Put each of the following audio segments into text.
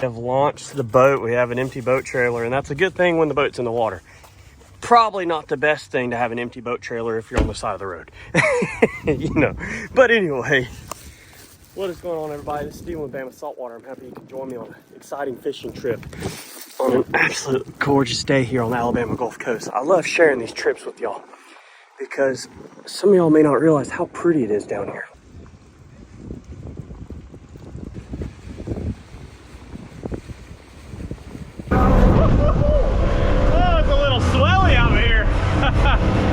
have launched the boat. We have an empty boat trailer, and that's a good thing when the boat's in the water. Probably not the best thing to have an empty boat trailer if you're on the side of the road. You know. But anyway, what is going on, everybody? This is Steven with Bama Saltwater. I'm happy you can join me on an exciting fishing trip on an absolute gorgeous day here on the Alabama Gulf Coast. I love sharing these trips with y'all because some of y'all may not realize how pretty it is down here.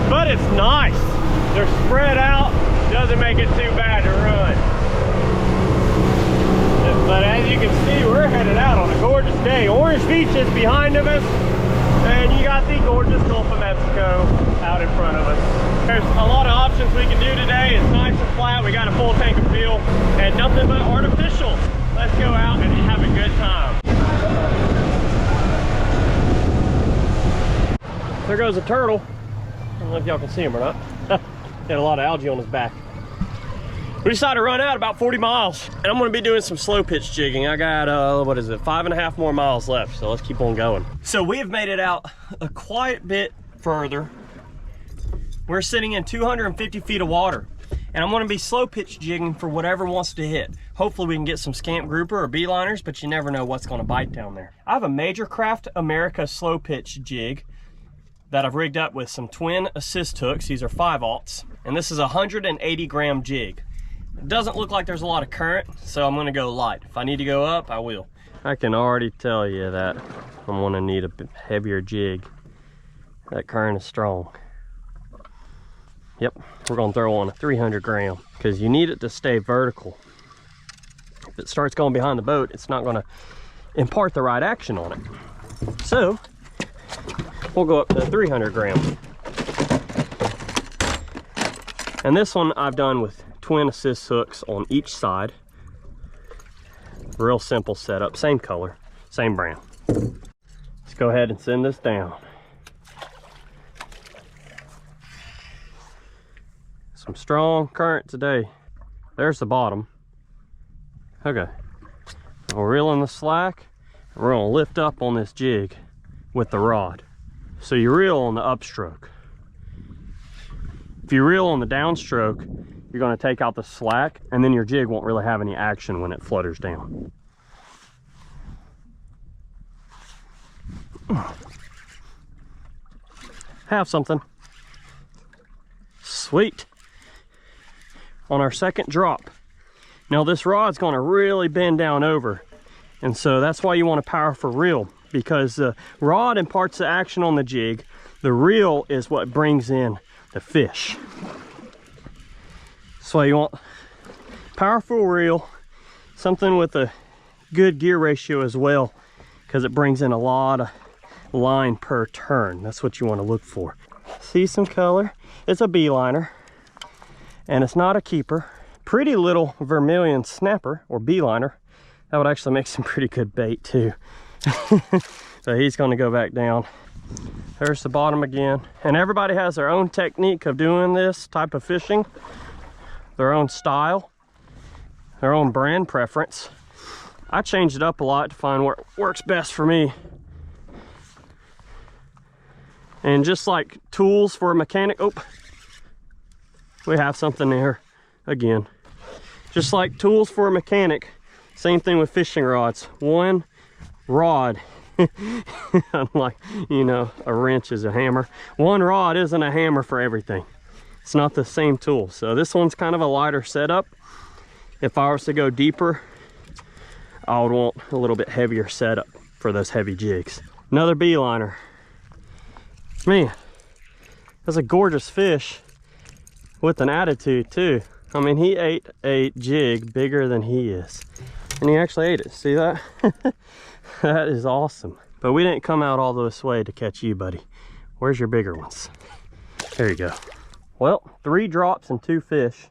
But it's nice. They're spread out. Doesn't make it too bad to run. But as you can see, we're headed out on a gorgeous day. Orange Beach is behind of us, and you got the gorgeous Gulf of Mexico out in front of us. There's a lot of options we can do today. It's nice and flat. We got a full tank of fuel and nothing but artificial. Let's go out and have a good time. There goes a turtle. I don't know if y'all can see him or not. He had a lot of algae on his back. We decided to run out about 40 miles, and I'm gonna be doing some slow pitch jigging. I got, what is it, 5.5 more miles left, so let's keep on going. So we have made it out a quite bit further. We're sitting in 250 feet of water, and I'm gonna be slow pitch jigging for whatever wants to hit. Hopefully we can get some scamp grouper or beeliners, but you never know what's gonna bite down there. I have a Major Craft America slow pitch jig that I've rigged up with some twin assist hooks. These are 5/0, and this is a 180 gram jig. It doesn't look like there's a lot of current, so I'm gonna go light. If I need to go up, I will. I can already tell you that I'm gonna need a bit heavier jig. That current is strong. Yep, we're gonna throw on a 300 gram because you need it to stay vertical. If it starts going behind the boat, it's not gonna impart the right action on it. So, we'll go up to 300 gram. And this one I've done with twin assist hooks on each side. Real simple setup, same color, same brand. Let's go ahead and send this down. Some strong current today. There's the bottom. Okay, we're reeling the slack. We're gonna lift up on this jig with the rod. So you reel on the upstroke. If you reel on the downstroke, you're going to take out the slack, and then your jig won't really have any action when it flutters down. Have something. Sweet. On our second drop. Now this rod's going to really bend down over, and so that's why you want a powerful reel, because the rod imparts the action on the jig. The reel is what brings in the fish. So you want powerful reel, something with a good gear ratio as well, because it brings in a lot of line per turn. That's what you want to look for. See some color? It's a beeliner, and it's not a keeper. Pretty little vermilion snapper or beeliner. That would actually make some pretty good bait too. So he's going to go back down. There's the bottom again. And everybody has their own technique of doing this type of fishing, their own style, their own brand preference. I changed it up a lot to find what works best for me. And just like tools for a mechanic, oh, we have something there again. Just like tools for a mechanic, same thing with fishing rods. One rod, unlike, you know, a wrench is a hammer. One rod isn't a hammer for everything. It's not the same tool. So this one's kind of a lighter setup. If I was to go deeper, I would want a little bit heavier setup for those heavy jigs. Another beeliner. Man, that's a gorgeous fish with an attitude too. I mean, he ate a jig bigger than he is. And he actually ate it, see that? That is awesome. But we didn't come out all this way to catch you, buddy. Where's your bigger ones? There you go. Well, 3 drops and 2 fish.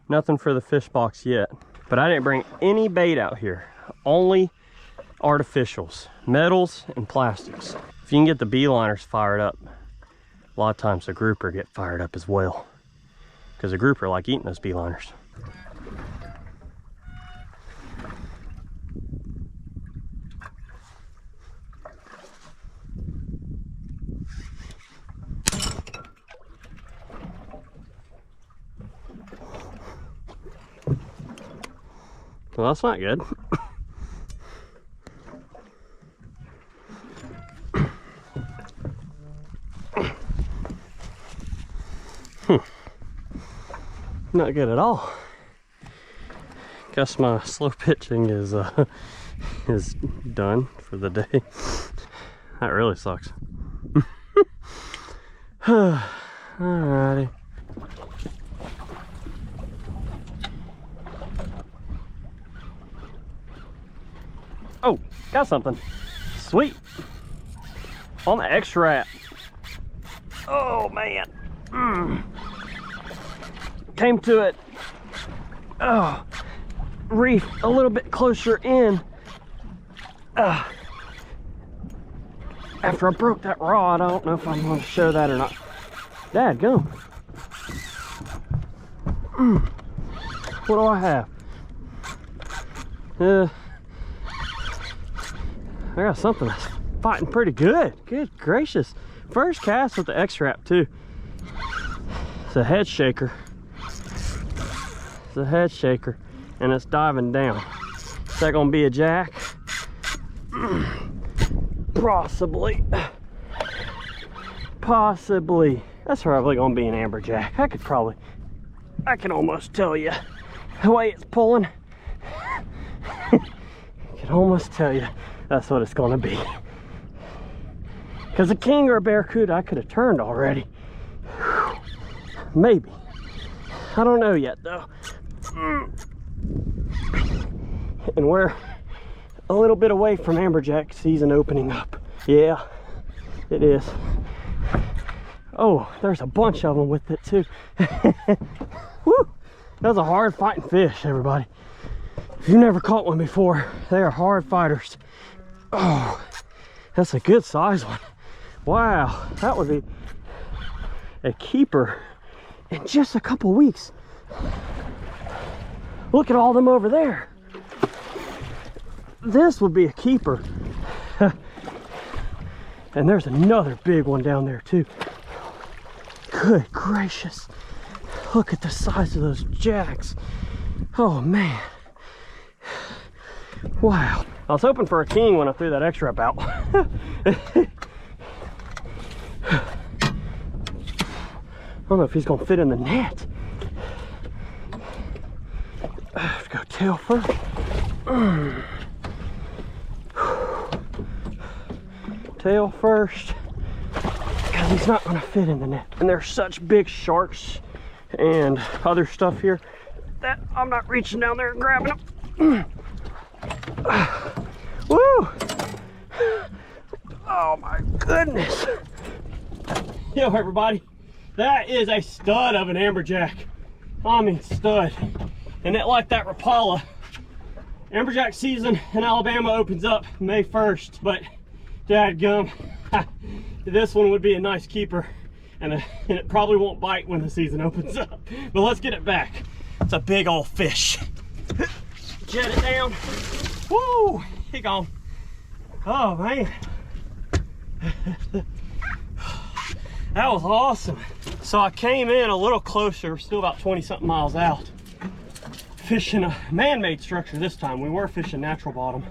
Nothing for the fish box yet. But I didn't bring any bait out here. Only artificials, metals and plastics. If you can get the beeliners fired up, a lot of times the grouper get fired up as well, because the grouper like eating those beeliners. Well, that's not good. Not good at all. Guess my slow pitching is done for the day. That really sucks. Alrighty. Oh, got something. Sweet. On the X-Wrap. Oh man. Came to it. Oh, reef a little bit closer in. After I broke that rod, I don't know if I'm going to show that or not. Dadgum. What do I have? I got something that's fighting pretty good. Good gracious. First cast with the X-Wrap too. It's a head shaker. It's a head shaker and it's diving down. Is that gonna be a jack? Possibly. Possibly. That's probably gonna be an amberjack. I can almost tell you the way it's pulling. I can almost tell you that's what it's gonna be. Because a king or a barracuda I could have turned already. Maybe. I don't know yet though. And we're a little bit away from amberjack season opening up. Yeah, it is. Oh, there's a bunch of them with it too. Woo! That's a hard fighting fish, everybody. If you've never caught one before, they are hard fighters. Oh, that's a good size one. Wow, that would be a keeper in just a couple weeks. Look at all them over there. This would be a keeper. And there's another big one down there too. Good gracious. Look at the size of those jacks. Oh man. Wow. I was hoping for a king when I threw that X-Wrap out. I don't know if he's gonna fit in the net. I have to go tail first. Tail first, because he's not gonna fit in the net. And there's such big sharks and other stuff here that I'm not reaching down there and grabbing them. Woo! Oh my goodness. Yo everybody, that is a stud of an amberjack. I mean stud. And it, like that Rapala, amberjack season in Alabama opens up May 1st, but dadgum, this one would be a nice keeper, and it probably won't bite when the season opens up. But let's get it back. It's a big old fish. Jet it down. Woo! He gone. Oh man. That was awesome. So I came in a little closer, still about 20 something miles out, fishing a man-made structure this time. We were fishing natural bottom.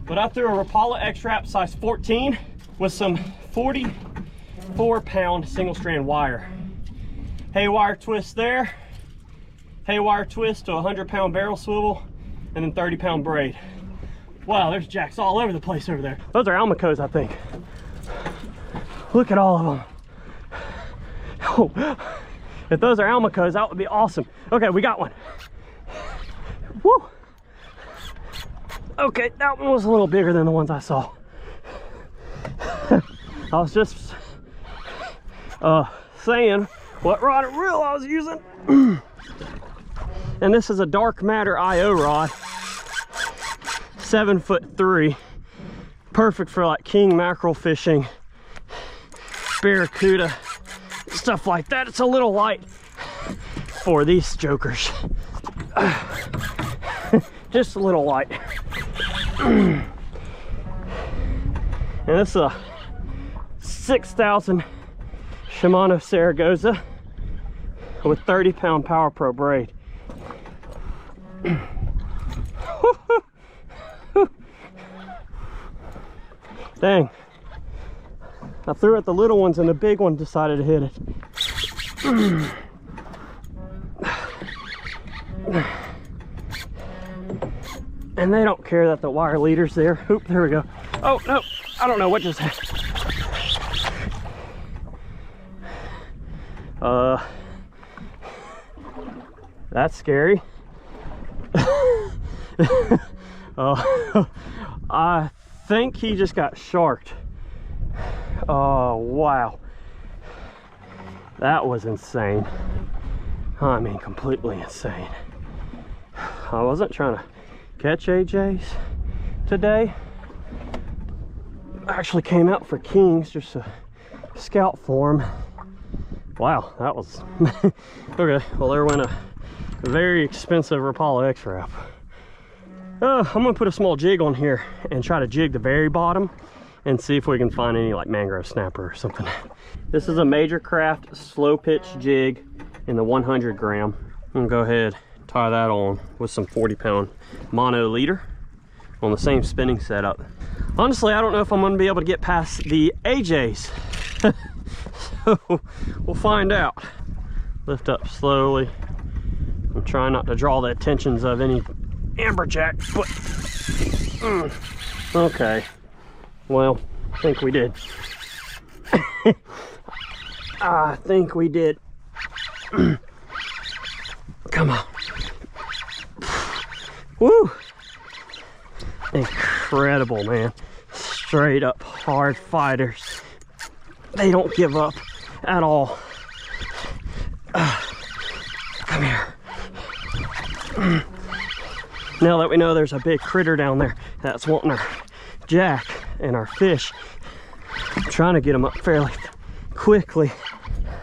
But I threw a Rapala X-Wrap size 14 with some 44-pound single strand wire. Haywire twist there. Haywire twist to a 100-pound barrel swivel, and then 30-pound braid. Wow, there's jacks all over the place over there. Those are almacos, I think. Look at all of them. Oh, if those are almacos, that would be awesome. Okay, we got one. Woo! Okay, that one was a little bigger than the ones I saw. I was just saying what rod and reel I was using. And this is a Dark Matter IO rod, 7'3", perfect for like king mackerel fishing, barracuda, stuff like that. It's a little light for these jokers. Just a little light. And this is a 6,000 Shimano Saragossa with 30-pound Power Pro braid. Dang. I threw at the little ones and the big one decided to hit it. And they don't care that the wire leader's there. Oop, there we go. Oh, no, I don't know what just happened. That's scary. I think he just got sharked. Oh, wow. That was insane. I mean, completely insane. I wasn't trying to catch AJs today. I actually came out for kings just to scout for them. Wow, that was... Okay, well, there went a very expensive Rapala X wrap. I'm gonna put a small jig on here and try to jig the very bottom and see if we can find any like mangrove snapper or something. This is a Major Craft slow pitch jig in the 100 gram. I'm gonna go ahead and tie that on with some 40-pound mono leader on the same spinning setup. Honestly, I don't know if I'm gonna be able to get past the AJs. So we'll find out. Lift up slowly. I'm trying not to draw the attentions of any amberjack, but okay. Well, I think we did. I think we did. Come on. Woo! Incredible, man. Straight up hard fighters. They don't give up at all. Come here. Now that we know there's a big critter down there that's wanting our jack and our fish, I'm trying to get him up fairly quickly.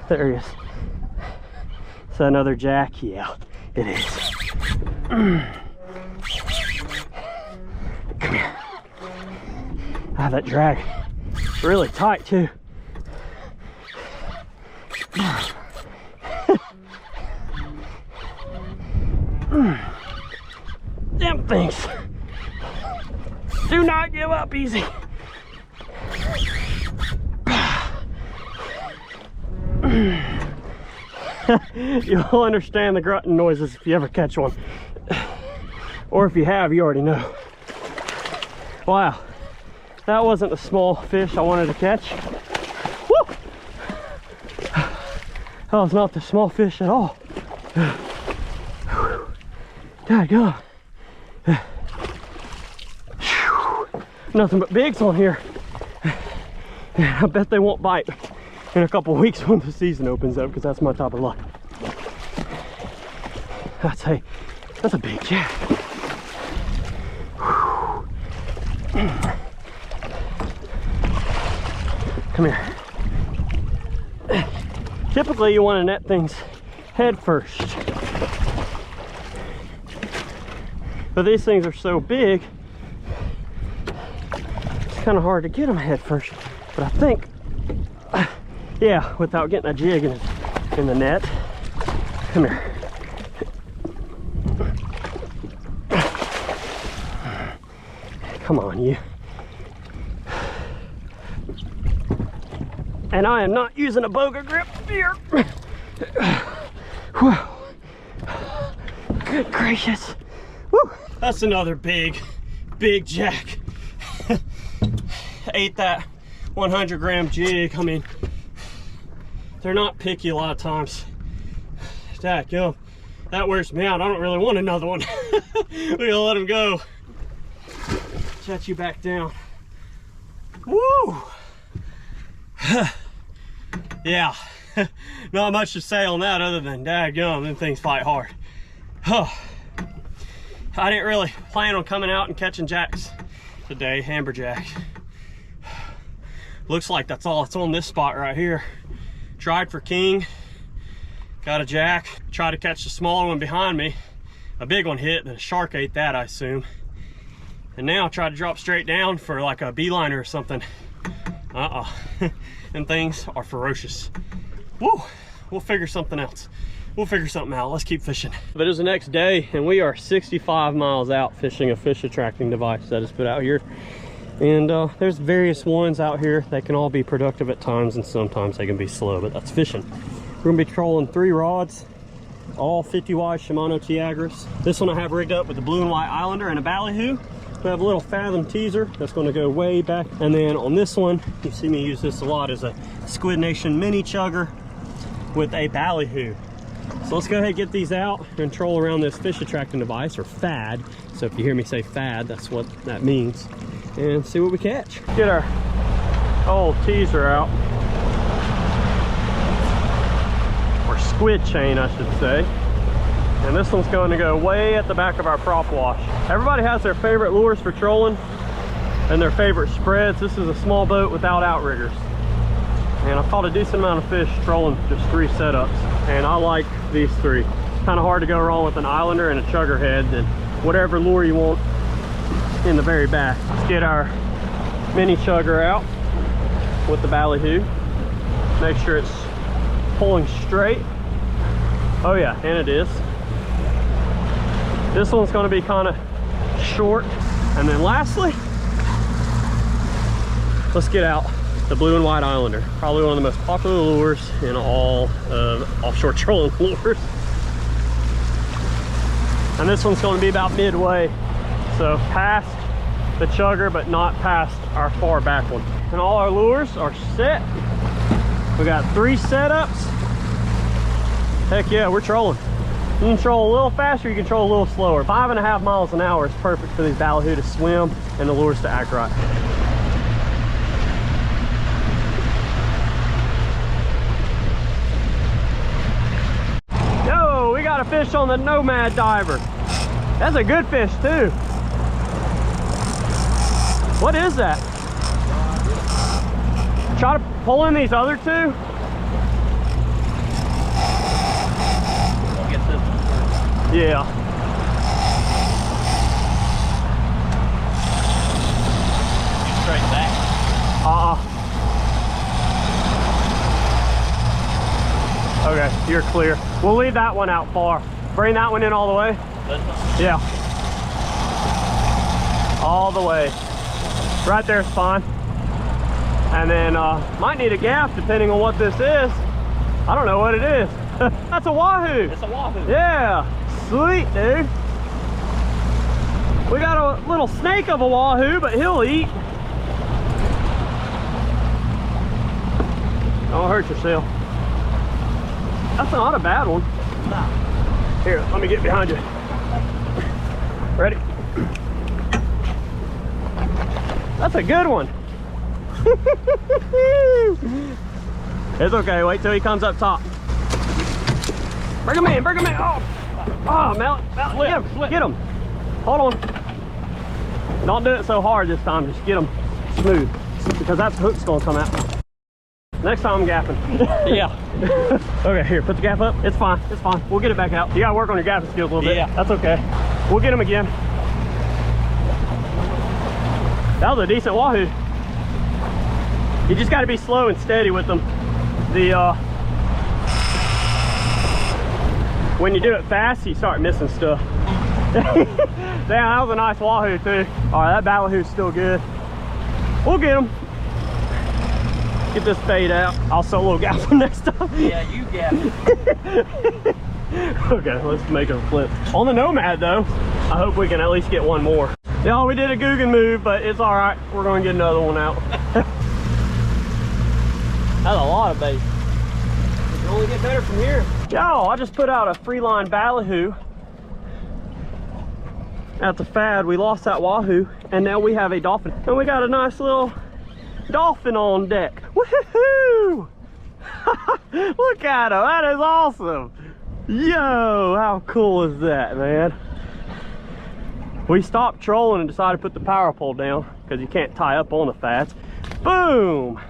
There he is. Is that another jack? Yeah, it is. Come here. Ah, that drag really tight too. Them things do not give up easy. You'll understand the grunting noises if you ever catch one, or if you have, you already know. Wow, that wasn't the small fish I wanted to catch. Woo! That was not the small fish at all. Daggone. Nothing but bigs on here. I bet they won't bite in a couple weeks when the season opens up, because that's my type of luck. That's a big jack. Come here. Typically you want to net things head first, but these things are so big it's kind of hard to get them head first. But I think, yeah, without getting a jig in the net. Come here. Come on, you. And I am not using a boga grip here. Whew. Good gracious. Woo. That's another big jack. Ate that 100 gram jig. I mean, they're not picky a lot of times. Dadgum, that wears me out. I don't really want another one. We're gonna let him go. Set you back down. Woo! Yeah, not much to say on that other than dadgum, them things fight hard. I didn't really plan on coming out and catching jacks today, amberjack. Looks like that's all that's on this spot right here. Tried for king, got a jack, tried to catch the smaller one behind me. A big one hit, the shark ate that, I assume. And now I tried to drop straight down for like a beeliner or something. And things are ferocious. Woo! We'll figure something else. We'll figure something out. Let's keep fishing. But it was the next day and we are 65 miles out fishing a fish attracting device that is put out here. And there's various ones out here that can all be productive at times, and sometimes they can be slow, but that's fishing. We're gonna be trolling 3 rods, all 50 wide Shimano Tiagras. This one I have rigged up with the blue and white Islander and a ballyhoo. We have a little Fathom teaser that's going to go way back. And then on this one, you see me use this a lot, as a Squid Nation mini chugger with a ballyhoo. So let's go ahead and get these out and troll around this fish attracting device, or FAD. So if you hear me say FAD, that's what that means. And see what we catch. Get our old teaser out. Or squid chain, I should say. And this one's going to go way at the back of our prop wash. Everybody has their favorite lures for trolling and their favorite spreads. This is a small boat without outriggers. And I've caught a decent amount of fish trolling just 3 setups. And I like these 3. It's kind of hard to go wrong with an Islander and a chugger head, and whatever lure you want in the very back. Let's get our mini chugger out with the ballyhoo. Make sure it's pulling straight. Oh yeah, and it is. This one's going to be kind of short. And then lastly, let's get out the blue and white Islander. Probably one of the most popular lures in all of offshore trolling lures. And this one's going to be about midway. So past the chugger, but not past our far back one. And all our lures are set. We got 3 setups. Heck yeah, we're trolling. You can troll a little faster, you can troll a little slower. 5.5 miles an hour is perfect for these ballyhoo to swim and the lures to act right. Yo, we got a fish on the Nomad diver. That's a good fish too. What is that? Try to pull in these other 2. Yeah. Straight back. Okay, you're clear. We'll leave that one out far. Bring that one in all the way. Yeah. All the way. Right there's fine. And then might need a gaff depending on what this is. I don't know what it is. That's a wahoo. It's a wahoo. Yeah. Sweet, dude. We got a little snake of a wahoo, but he'll eat. Don't hurt yourself. That's not a bad one. Nah. Here, let me get behind you. Ready? That's a good one. It's okay, wait till he comes up top. Bring him in, bring him in. Oh, Mel, get him. Hold on. Don't do it so hard this time, just get him smooth, because that hook's gonna come out. Next time I'm gaffing. Yeah. Okay, here, put the gaff up. It's fine, it's fine. We'll get it back out. You gotta work on your gaffing skills a little bit. Yeah. That's okay. We'll get him again. That was a decent wahoo. You just gotta be slow and steady with them. When you do it fast, you start missing stuff. Damn, that was a nice wahoo too. All right, that ballyhoo's still good. We'll get him. Get this fade out. I'll solo gaff him next time. Yeah, you gaff. Okay, let's make a flip. On the Nomad though, I hope we can at least get one more. Yeah, we did a Guggen move, but it's all right. We're gonna get another one out. That's a lot of bait. It can only get better from here. Yo, I just put out a freeline ballyhoo at the FAD. We lost that wahoo, and now we have a dolphin. And we got a nice little dolphin on deck. Woohoo! Look at him, that is awesome. Yo, how cool is that, man? We stopped trolling and decided to put the power pole down because you can't tie up on the FADs. Boom!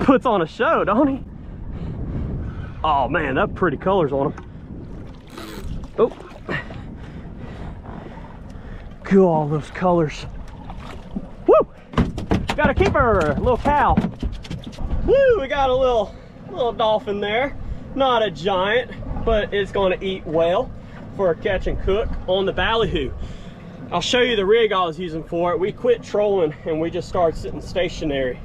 Puts on a show, don't he? Oh man, that's pretty colors on him. Oh, cool, all those colors. Woo! Got a keeper, a little cow. Woo! We got a little dolphin there. Not a giant, but it's going to eat well for a catch and cook on the ballyhoo. I'll show you the rig I was using for it. We quit trolling and we just started sitting stationary.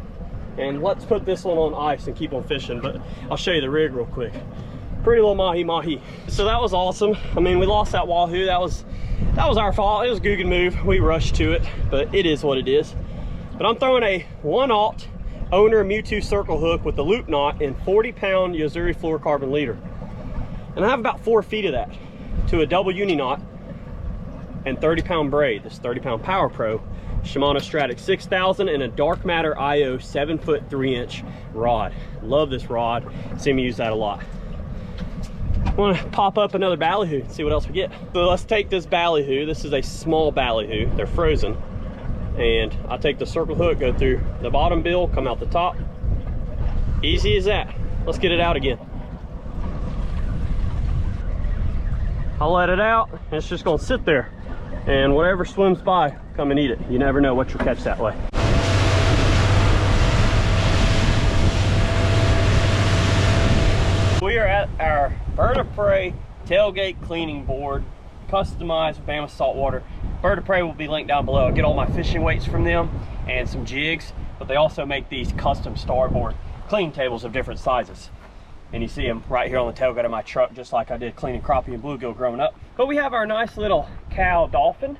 And let's put this one on ice and keep on fishing, but I'll show you the rig real quick. Pretty little mahi-mahi. So that was awesome. I mean, we lost that wahoo. That was our fault. It was a Guggen move. We rushed to it, but it is what it is. But I'm throwing a 1/0 owner Mewtwo circle hook with a loop knot in 40-pound Yozuri fluorocarbon leader. And I have about 4 feet of that to a double uni knot and 30-pound braid. This 30-pound Power Pro Shimano Stratic 6000 and a Dark Matter IO 7-foot 3-inch rod. Love this rod. See me use that a lot. I want to pop up another ballyhoo and see what else we get. So let's take this ballyhoo. This is a small ballyhoo. They're frozen. And I take the circle hook, go through the bottom bill, come out the top. Easy as that. Let's get it out again. I'll let it out, and it's just gonna sit there. And whatever swims by, come and eat it. You never know what you'll catch that way. We are at our bird of prey tailgate cleaning board, customized with Bama Saltwater. Bird of prey will be linked down below. I get all my fishing weights from them and some jigs, but they also make these custom starboard cleaning tables of different sizes. And you see them right here on the tailgate of my truck, just like I did cleaning crappie and bluegill growing up. But we have our nice little cow dolphin,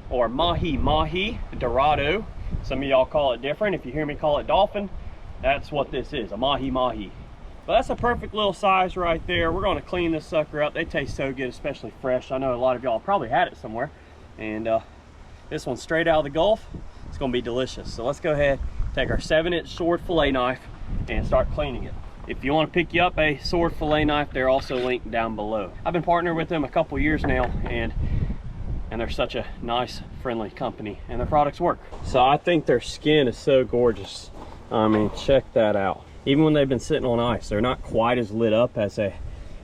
or mahi-mahi dorado. Some of y'all call it different. If you hear me call it dolphin, that's what this is, a mahi-mahi. But that's a perfect little size right there. We're gonna clean this sucker up. They taste so good, especially fresh. I know a lot of y'all probably had it somewhere. And this one's straight out of the Gulf. It's gonna be delicious. So let's go ahead, take our 7-inch sword fillet knife and start cleaning it. If you want to pick you up a sword fillet knife, they're also linked down below. I've been partnered with them a couple years now, and they're such a nice, friendly company, and their products work. So I think their skin is so gorgeous. I mean, check that out. Even when they've been sitting on ice, they're not quite as lit up as they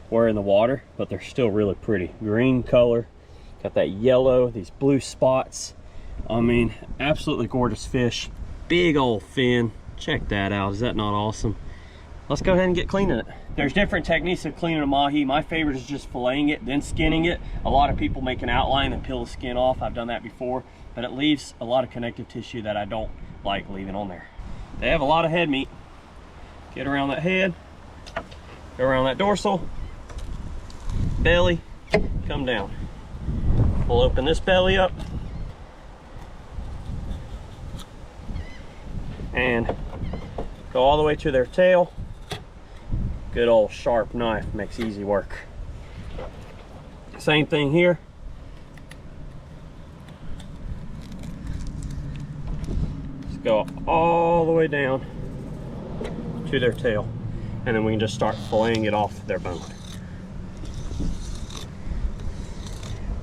were in the water, but they're still really pretty. Green color, got that yellow, these blue spots. I mean, absolutely gorgeous fish. Big old fin. Check that out. Is that not awesome? Let's go ahead and get cleaning it. There's different techniques of cleaning a mahi. My favorite is just filleting it, then skinning it. A lot of people make an outline and peel the skin off. I've done that before, but it leaves a lot of connective tissue that I don't like leaving on there. They have a lot of head meat. Get around that head, go around that dorsal, belly, come down. We'll open this belly up and go all the way to their tail. Good old sharp knife makes easy work. Same thing here. Let's go all the way down to their tail, and then we can just start filleting it off their bone.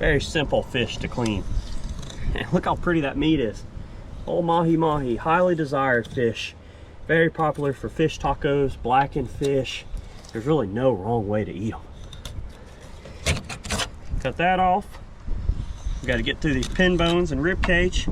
Very simple fish to clean. And look how pretty that meat is. Old mahi-mahi, highly desired fish. Very popular for fish tacos, blackened fish. There's really no wrong way to eat them. Cut that off. We got to get through these pin bones and rib cage.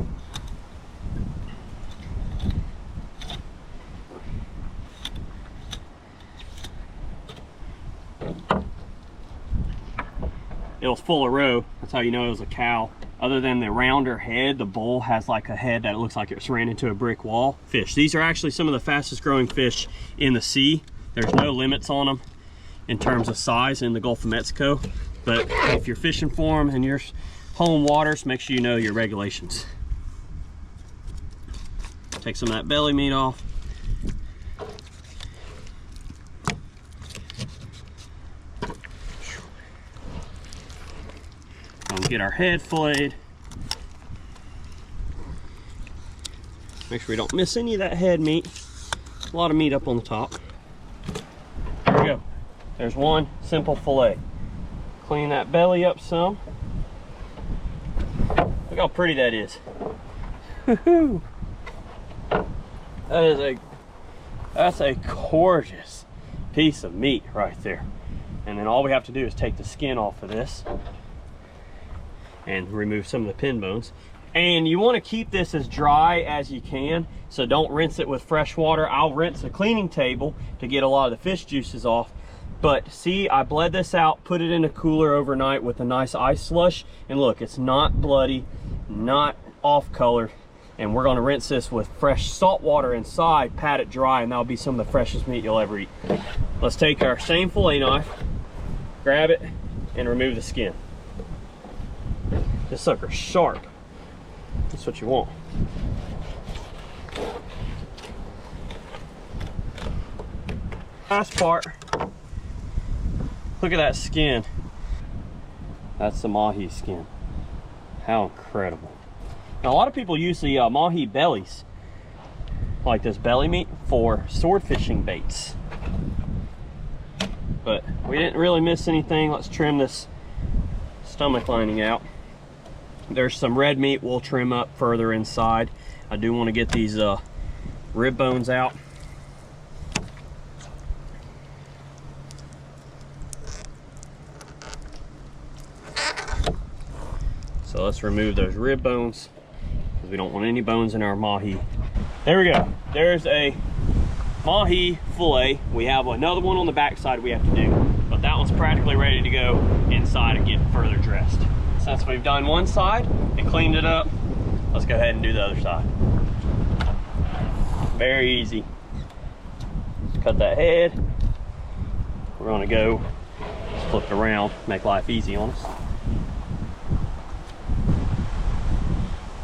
It was full of roe. That's how you know it was a cow. Other than the rounder head, the bull has like a head that looks like it's ran into a brick wall. Fish. These are actually some of the fastest growing fish in the sea. There's no limits on them in terms of size in the Gulf of Mexico. But if you're fishing for them in your home waters, make sure you know your regulations. Take some of that belly meat off. We'll get our head filleted. Make sure we don't miss any of that head meat. A lot of meat up on the top. There we go. There's one simple fillet. Clean that belly up some. Look how pretty that is. That's a gorgeous piece of meat right there. And then all we have to do is take the skin off of this and remove some of the pin bones. And you want to keep this as dry as you can, so don't rinse it with fresh water. I'll rinse the cleaning table to get a lot of the fish juices off. But see, I bled this out, put it in a cooler overnight with a nice ice slush, and look, it's not bloody. not off colored. And we're gonna rinse this with fresh salt water inside, pat it dry, and that'll be some of the freshest meat you'll ever eat. Let's take our same fillet knife, grab it, and remove the skin. This sucker's sharp. That's what you want. Last part, look at that skin. That's the mahi skin. How incredible. Now, a lot of people use the mahi bellies, like this belly meat, for sword fishing baits. But we didn't really miss anything. Let's trim this stomach lining out. There's some red meat we'll trim up further inside. I do want to get these rib bones out. So let's remove those rib bones, because we don't want any bones in our mahi. There we go. There's a mahi fillet. We have another one on the back side we have to do, but that one's practically ready to go inside and get further dressed. Since we've done one side and cleaned it up, let's go ahead and do the other side. Very easy. Just cut that head. We're gonna go, just flip it around, make life easy on us.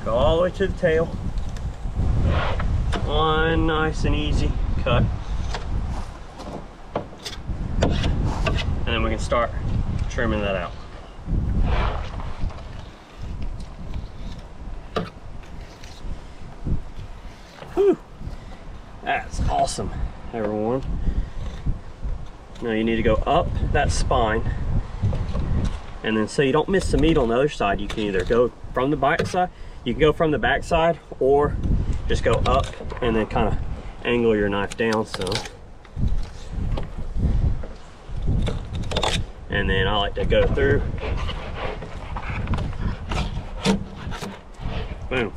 Go all the way to the tail. One nice and easy cut. And then we can start trimming that out. Whew. That's awesome, everyone. Now you need to go up that spine, and then so you don't miss the meat on the other side, you can either go from the back side, you can go from the back side, or just go up and then kind of angle your knife down some. And then I like to go through. Boom.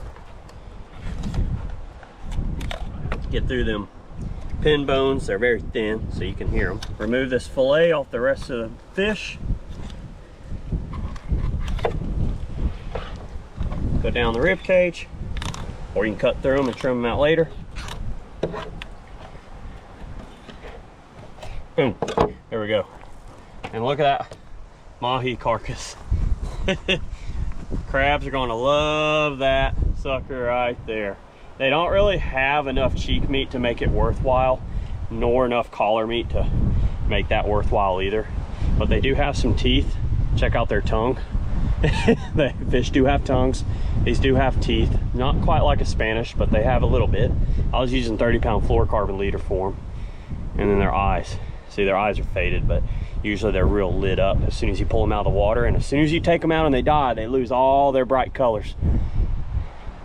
Get through them pin bones. They're very thin, so you can hear them. Remove this fillet off the rest of the fish. Go down the rib cage, or you can cut through them and trim them out later. Boom. There we go. And look at that mahi carcass. Crabs are gonna love that sucker right there. They don't really have enough cheek meat to make it worthwhile, nor enough collar meat to make that worthwhile either. But they do have some teeth. Check out their tongue. The fish do have tongues. These do have teeth. Not quite like a Spanish, but they have a little bit. I was using 30-pound fluorocarbon leader for them. And then their eyes. See, their eyes are faded, but usually they're real lit up as soon as you pull them out of the water. And as soon as you take them out and they die, they lose all their bright colors.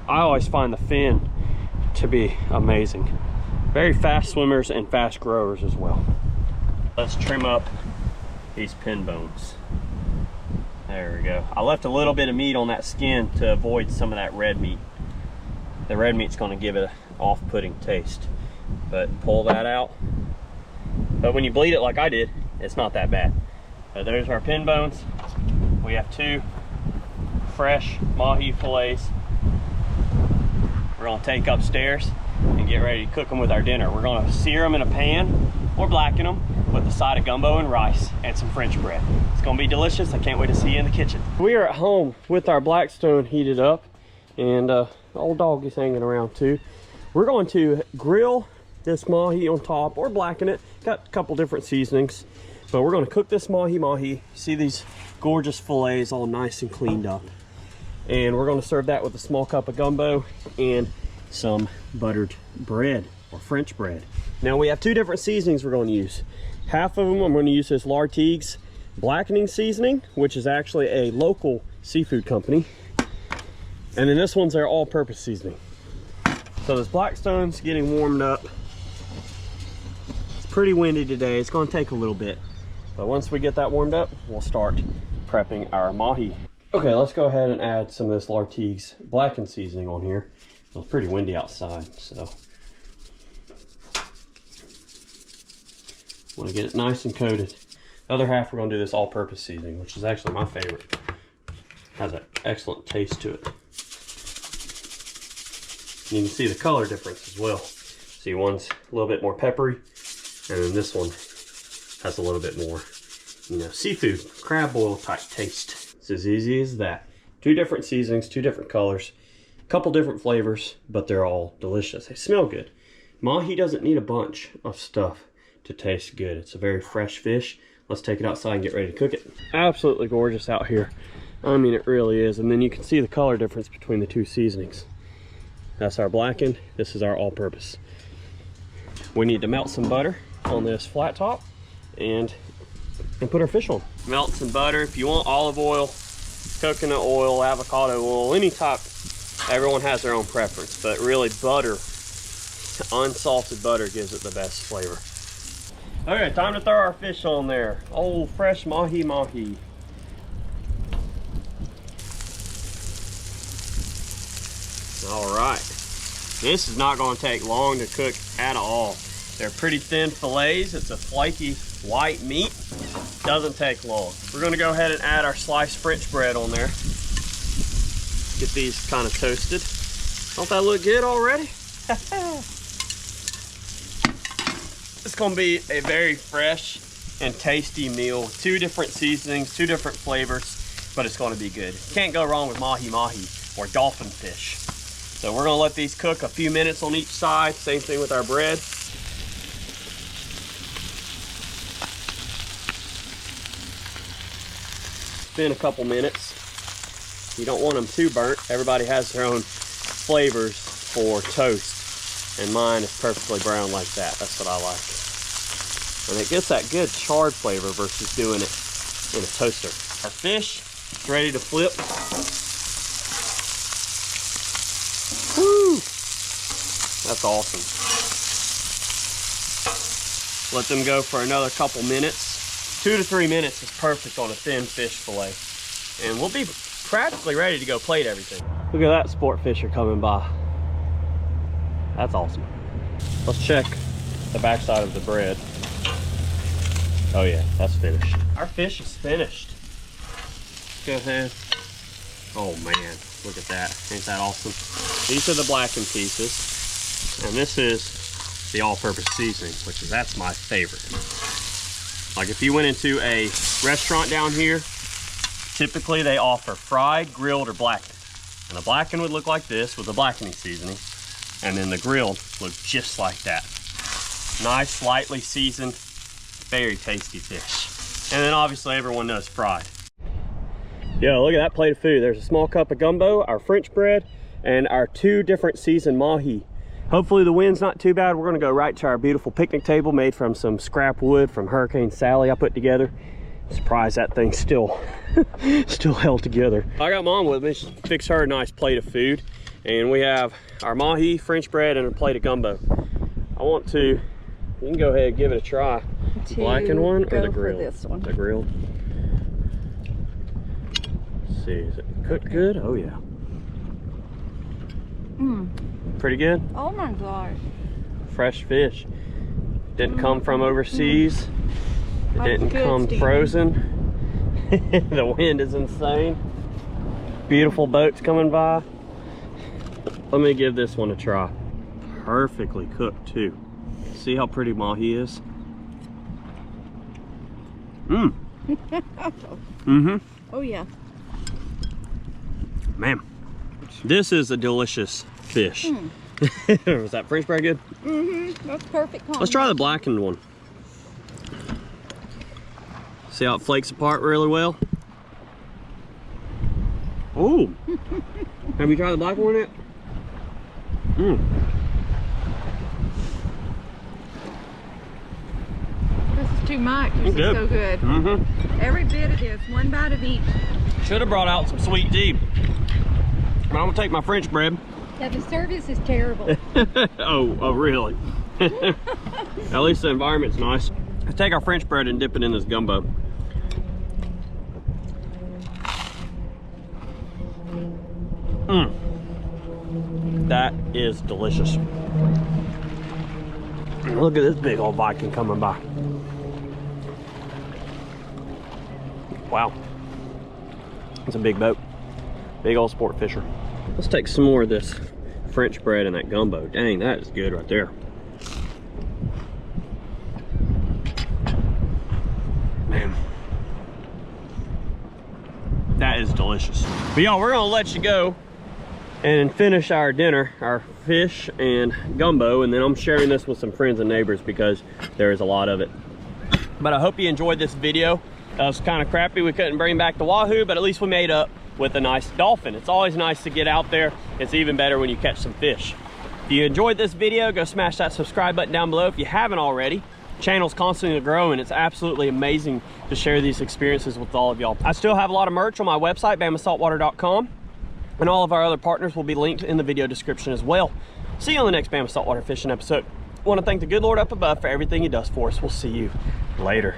I always find the fin to be amazing. Very fast swimmers and fast growers as well. Let's trim up these pin bones. There we go. I left a little bit of meat on that skin to avoid some of that red meat. The red meat's going to give it an off-putting taste. But pull that out. But when you bleed it like I did, it's not that bad. But there's our pin bones. We have 2 fresh mahi fillets. We're going to take upstairs and get ready to cook them with our dinner. We're going to sear them in a pan or blacken them with a side of gumbo and rice and some French bread. It's going to be delicious. I can't wait to see you in the kitchen. We are at home with our Blackstone heated up, and the old dog is hanging around too. We're going to grill this mahi on top or blacken it. Got a couple different seasonings, but we're going to cook this mahi. See these gorgeous fillets all nice and cleaned up. And we're going to serve that with a small cup of gumbo and some buttered bread or French bread. Now we have 2 different seasonings we're going to use. Half of them I'm going to use this Lartigue's blackening seasoning, which is actually a local seafood company. And then this one's their all-purpose seasoning. So this Blackstone's getting warmed up. It's pretty windy today. It's going to take a little bit. But once we get that warmed up, we'll start prepping our mahi. Okay, let's go ahead and add some of this Lartigue's blackened seasoning on here. It's pretty windy outside, so want to get it nice and coated. The other half we're going to do this all-purpose seasoning, which is actually my favorite. Has an excellent taste to it. You can see the color difference as well. See, one's a little bit more peppery, and then this one has a little bit more, you know, seafood, crab boil type taste. It's as easy as that. 2 different seasonings, 2 different colors, a couple different flavors, but they're all delicious. They smell good. Mahi doesn't need a bunch of stuff to taste good. It's a very fresh fish. Let's take it outside and get ready to cook it. Absolutely gorgeous out here. I mean, it really is. And then you can see the color difference between the 2 seasonings. That's our blackened. This is our all-purpose. We need to melt some butter on this flat top and put our fish on. Melt some butter. If you want olive oil, coconut oil, avocado oil, any type, everyone has their own preference, but really butter, unsalted butter, gives it the best flavor. Okay, time to throw our fish on there. Oh, fresh mahi. All right, this is not going to take long to cook at all. They're pretty thin fillets. It's a flaky white meat. Doesn't take long. We're going to go ahead and add our sliced French bread on there. Get these kind of toasted. Don't that look good already? It's going to be a very fresh and tasty meal. 2 different seasonings, 2 different flavors, but it's going to be good. Can't go wrong with mahi or dolphin fish. So we're going to let these cook a few minutes on each side. Same thing with our bread. It's been a couple minutes. You don't want them too burnt. Everybody has their own flavors for toast, and mine is perfectly brown like that. That's what I like. And it gets that good charred flavor versus doing it in a toaster. Our fish is ready to flip. Woo! That's awesome. Let them go for another couple minutes. 2 to 3 minutes is perfect on a thin fish fillet. And we'll be practically ready to go plate everything. Look at that sport fisher coming by. That's awesome. Let's check the backside of the bread. Oh yeah, that's finished. Our fish is finished. Go ahead. Oh man, look at that. Ain't that awesome? These are the blackened pieces. And this is the all-purpose seasoning, that's my favorite. Like if you went into a restaurant down here, typically they offer fried, grilled, or blackened. And the blackened would look like this with the blackening seasoning. And then the grilled looks just like that. Nice, lightly seasoned, very tasty fish. And then obviously everyone knows fried. Yo, look at that plate of food. There's a small cup of gumbo, our French bread, and our 2 different seasoned mahi. Hopefully the wind's not too bad. We're gonna go right to our beautiful picnic table made from some scrap wood from Hurricane Sally I put together. I'm surprised that thing's still held together. I got Mom with me. She fixed her a nice plate of food. And we have our mahi, French bread, and a plate of gumbo. You can go ahead and give it a try. The blackened one or the grilled? This one. The grilled. Let's see, is it cooked good? Oh yeah. Pretty good? Oh my gosh. Fresh fish. Didn't come from overseas. It didn't come Stephen. frozen. The wind is insane. Beautiful boats coming by. Let me give this one a try. Perfectly cooked too. See how pretty mahi is? Oh yeah. Man, this is a delicious fish. Was that French bread good? That's perfect. Let's try the blackened one. See how it flakes apart really well? Oh! Have you tried the black one yet? This is too much. This is so good. Every bit of this, 1 bite of each. Should have brought out some sweet tea. But I'm gonna take my French bread. Yeah, the service is terrible. Oh, really? At least the environment's nice. Let's take our French bread and dip it in this gumbo. That is delicious. Look at this big old Viking coming by. Wow. It's a big boat. Big old sport fisher. Let's take some more of this French bread and that gumbo. Dang, that is good right there. Man, that is delicious. But y'all, we're gonna let you go and finish our dinner, our fish and gumbo, and then I'm sharing this with some friends and neighbors because there is a lot of it. But I hope you enjoyed this video. It was kind of crappy we couldn't bring back the wahoo, but at least we made up with a nice dolphin. It's always nice to get out there. It's even better when you catch some fish. If you enjoyed this video, go smash that subscribe button down below if you haven't already. The channel's constantly growing. It's absolutely amazing to share these experiences with all of y'all. I still have a lot of merch on my website, bamasaltwater.com. And all of our other partners will be linked in the video description as well. See you on the next Bama Saltwater Fishing episode. I want to thank the good Lord up above for everything he does for us. We'll see you later.